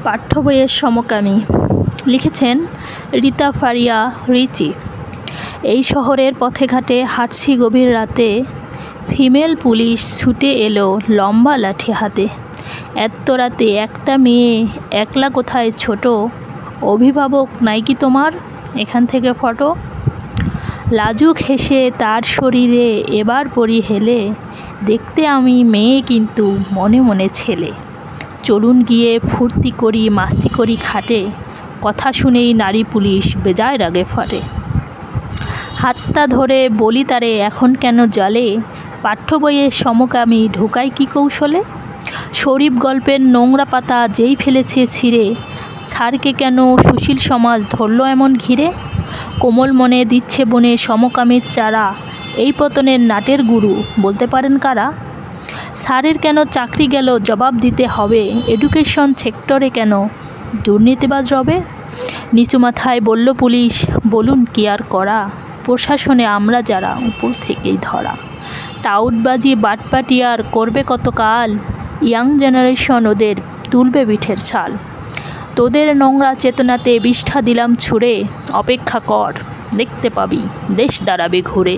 পাঠ্য বইয়ের সমকামী লিখেছেন রীতা ফারিয়া রিচি। এই শহরের পথে ঘাটে হাঁটছি গভীর রাতে, ফিমেল পুলিশ ছুটে এলো লম্বা লাঠি হাতে। এত রাতে একটা মেয়ে একলা কোথায় ছোট, অভিভাবক নাই কি তোমার, এখান থেকে ফটো। লাজুক হেসে তার শরীরে এবার পরি হেলে, দেখতে আমি মেয়ে কিন্তু মনে মনে ছেলে। চলুন গিয়ে ফুর্তি করি মাস্তি করি খাটে, কথা শুনেই নারী পুলিশ বেজায় রাগে ফাটে। হাতটা ধরে বলি তারে এখন কেন জালে, পাঠ্য বইয়ের সমকামী ঢোকায় কি কৌশলে। শরীফ গল্পের নোংরা পাতা যেই ফেলেছে ছিঁড়ে, ছাড়কে কেন সুশীল সমাজ ধরল এমন ঘিরে। কোমল মনে দিচ্ছে বনে সমকামীর চারা, এই পতনের নাটের গুরু বলতে পারেন কারা। স্যারের কেন চাকরি গেল জবাব দিতে হবে, এডুকেশন সেক্টরে কেন দুর্নীতিবাজ রবে। নিচু মাথায় বলল পুলিশ, বলুন কি আর করা, প্রশাসনে আমরা যারা উপর থেকেই ধরা। টাউটবাজি বাটপাটি আর করবে কত কাল, ইয়াং জেনারেশন ওদের তুলবে পিঠের ছাল। তোদের নোংরা চেতনাতে বিষ্ঠা দিলাম ছুঁড়ে, অপেক্ষা কর দেখতে পাবি দেশ দাঁড়াবে ঘুরে।